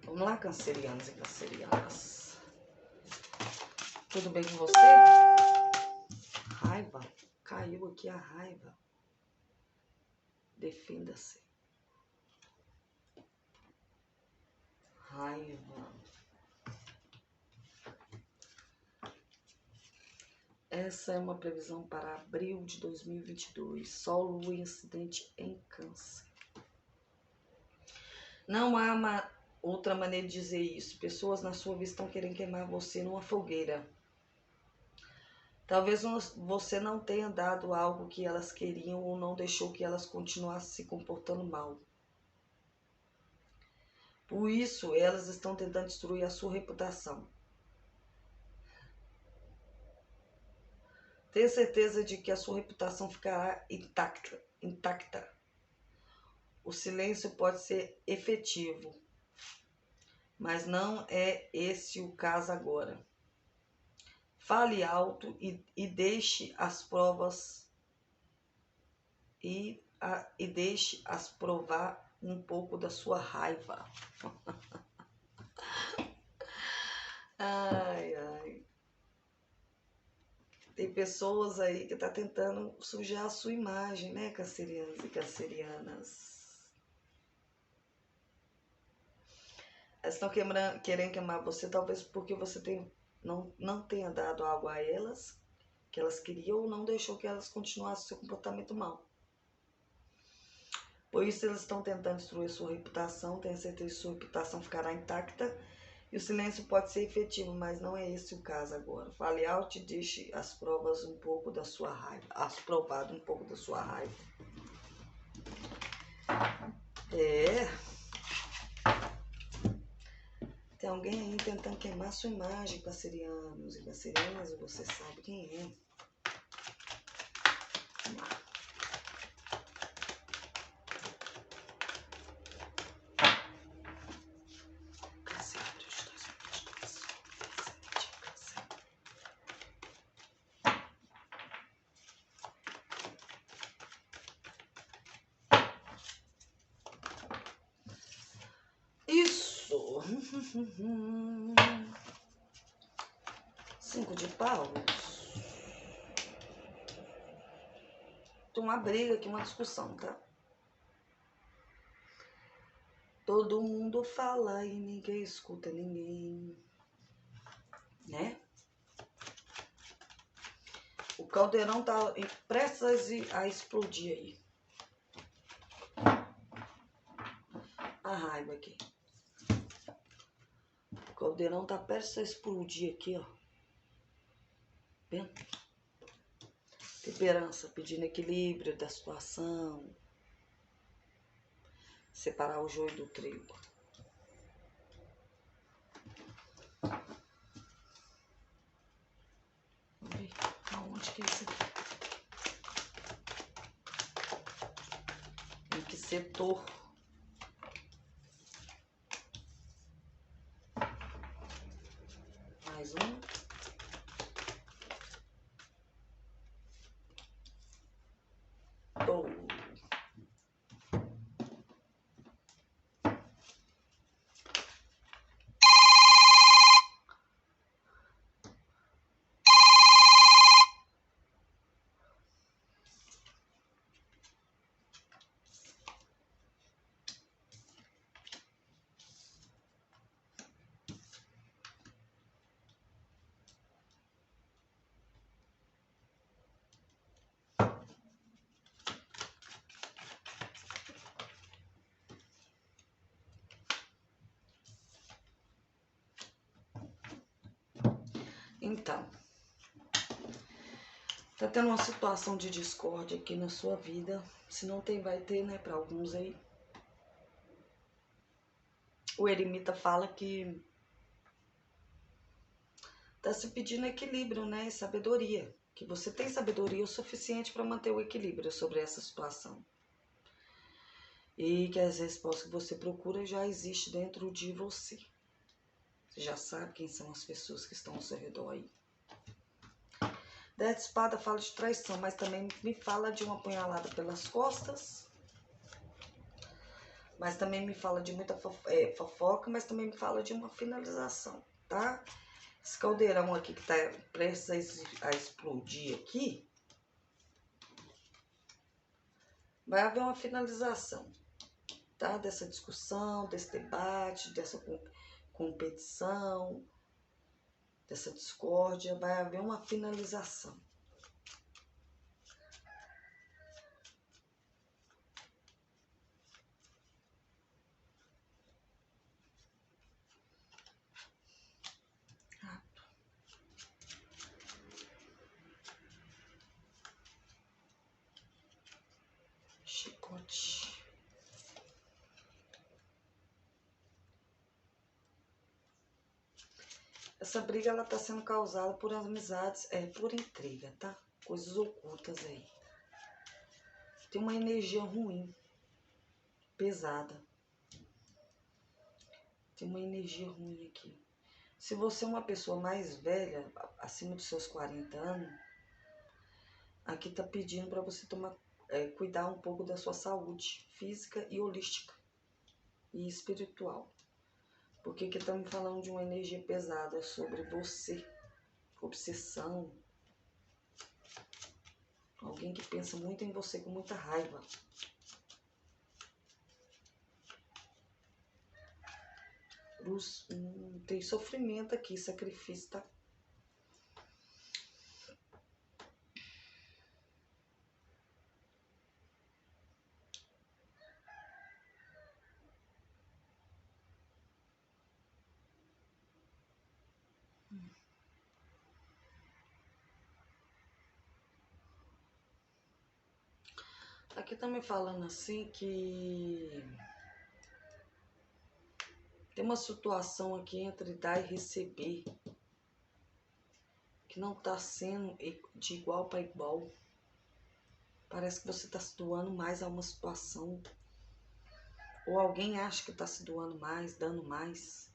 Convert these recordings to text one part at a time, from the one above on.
Vamos lá, cancerianos e cancerianas. Tudo bem com você? Raiva. Caiu aqui a raiva. Defenda-se. Raiva. Essa é uma previsão para abril de 2022. Sol, Lua e acidente em Câncer. Não há outra maneira de dizer isso. Pessoas na sua vida estão querendo queimar você numa fogueira. Talvez você não tenha dado algo que elas queriam ou não deixou que elas continuassem se comportando mal. Por isso, elas estão tentando destruir a sua reputação. Tenha certeza de que a sua reputação ficará intacta. O silêncio pode ser efetivo, mas não é esse o caso agora. Fale alto e deixe as provas e deixe-as provar um pouco da sua raiva. Ai, ai. Tem pessoas aí que tá tentando sujar a sua imagem, né, cancerianos e cancerianas? Elas estão querendo queimar você, talvez porque você não tenha dado algo a elas que elas queriam ou não deixou que elas continuassem seu comportamento mal. Por isso eles estão tentando destruir sua reputação. Tenha certeza que sua reputação ficará intacta e o silêncio pode ser efetivo, mas não é esse o caso agora. Fale alto e deixe as provas um pouco da sua raiva. Provado um pouco da sua raiva. Tem alguém aí tentando queimar sua imagem, cancerianos e cancerianas, e você sabe quem é. Vamos lá. Isso! 5 de paus. Tem uma briga aqui, uma discussão, tá? Todo mundo fala e ninguém escuta ninguém, né? O caldeirão tá prestes a explodir aí. A raiva aqui. O caldeirão tá prestes a explodir aqui, ó. Vendo? Temperança, pedindo equilíbrio da situação. Separar o joio do trigo. Vamos ver aonde que é isso aqui. Em que setor? Mais um. Touro. Então, tá tendo uma situação de discórdia aqui na sua vida. Se não tem, vai ter, né, para alguns aí. O eremita fala que tá se pedindo equilíbrio, né, e sabedoria. Que você tem sabedoria o suficiente para manter o equilíbrio sobre essa situação. E que as respostas que você procura já existem dentro de você. Você já sabe quem são as pessoas que estão ao seu redor aí. 10 de espada fala de traição, mas também me fala de uma apunhalada pelas costas. Mas também me fala de muita fofoca, mas também me fala de uma finalização, tá? Esse caldeirão aqui que tá prestes a explodir aqui, vai haver uma finalização, tá? Dessa discussão, desse debate, dessa competição, dessa discórdia, vai haver uma finalização. Chicote. Essa briga, ela tá sendo causada por amizades, por intriga, tá? Coisas ocultas aí. Tem uma energia ruim, pesada. Tem uma energia ruim aqui. Se você é uma pessoa mais velha, acima dos seus 40 anos, aqui tá pedindo para você cuidar um pouco da sua saúde física e holística e espiritual. Porque aqui tá me falando de uma energia pesada sobre você, obsessão. Alguém que pensa muito em você com muita raiva. Tem sofrimento aqui, sacrifício, tá? Aqui tá me falando assim que tem uma situação aqui entre dar e receber que não tá sendo de igual para igual. Parece que você tá se doando mais a uma situação. Ou alguém acha que tá se doando mais, dando mais.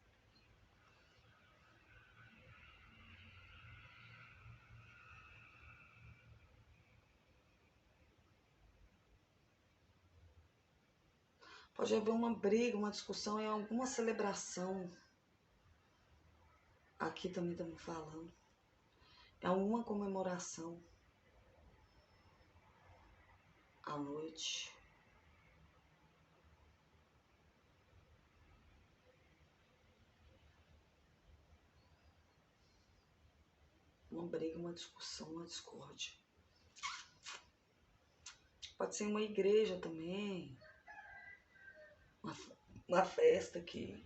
Pode haver uma briga, uma discussão em alguma celebração. Aqui também estamos falando. É alguma comemoração. À noite. Uma briga, uma discussão, uma discórdia. Pode ser uma igreja também. Uma festa aqui.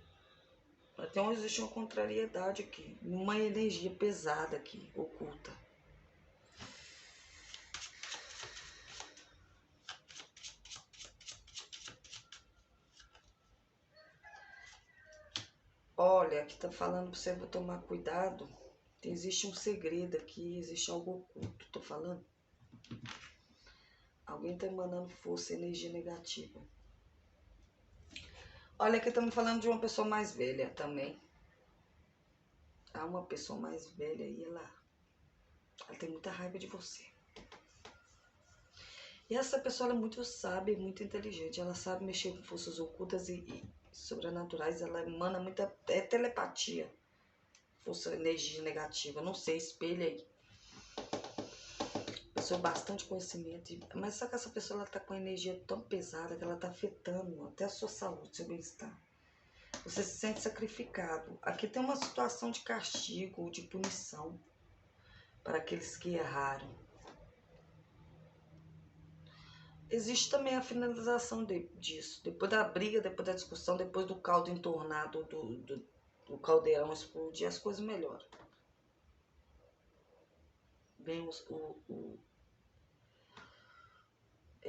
Até onde existe uma contrariedade aqui. Uma energia pesada aqui, oculta. Olha, aqui tá falando pra você tomar cuidado. Existe um segredo aqui, existe algo oculto, tô falando. Alguém tá emanando força e energia negativa. Olha, aqui estamos falando de uma pessoa mais velha também. Há uma pessoa mais velha aí, ela tem muita raiva de você. E essa pessoa, ela é muito sábia, muito inteligente. Ela sabe mexer com forças ocultas e sobrenaturais. Ela emana muita telepatia. Força, energia negativa. Não sei, espelha aí. Pessoa bastante conhecimento. Mas só que essa pessoa, ela tá com a energia tão pesada que ela tá afetando até a sua saúde, seu bem-estar. Você se sente sacrificado. Aqui tem uma situação de castigo ou de punição para aqueles que erraram. Existe também a finalização disso. Depois da briga, depois da discussão, depois do caldo entornado, do caldeirão explodir, as coisas melhoram. Vem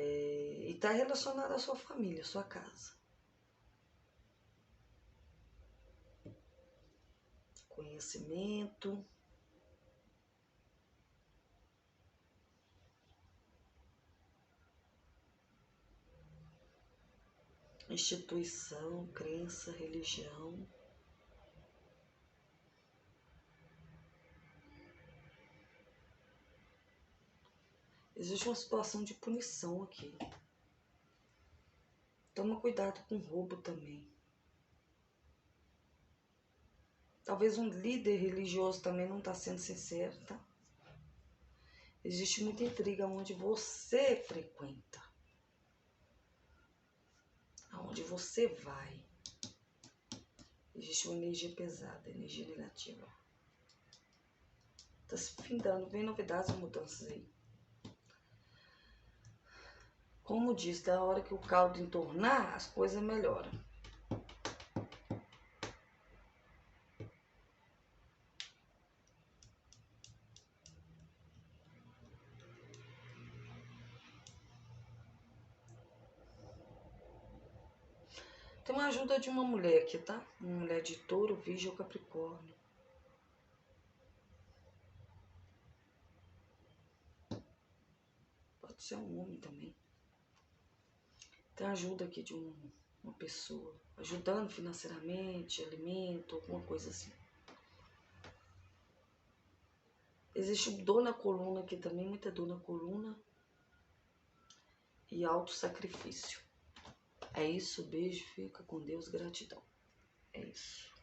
e está relacionado à sua família, à sua casa. Conhecimento. Instituição, crença, religião. Existe uma situação de punição aqui. Toma cuidado com roubo também. Talvez um líder religioso também não está sendo sincero, tá? Existe muita intriga onde você frequenta. Aonde você vai. Existe uma energia pesada, energia negativa. Tá se findando, vem novidades e mudanças aí. Como diz, da hora que o caldo entornar, as coisas melhoram. Tem uma ajuda de uma mulher aqui, tá? Uma mulher de touro, virgem ou capricórnio. Pode ser um homem também. Tem ajuda aqui de uma pessoa. Ajudando financeiramente, alimento, alguma coisa assim. Existe dor na coluna aqui também, muita dor na coluna. E autossacrifício. É isso, beijo, fica com Deus, gratidão. É isso.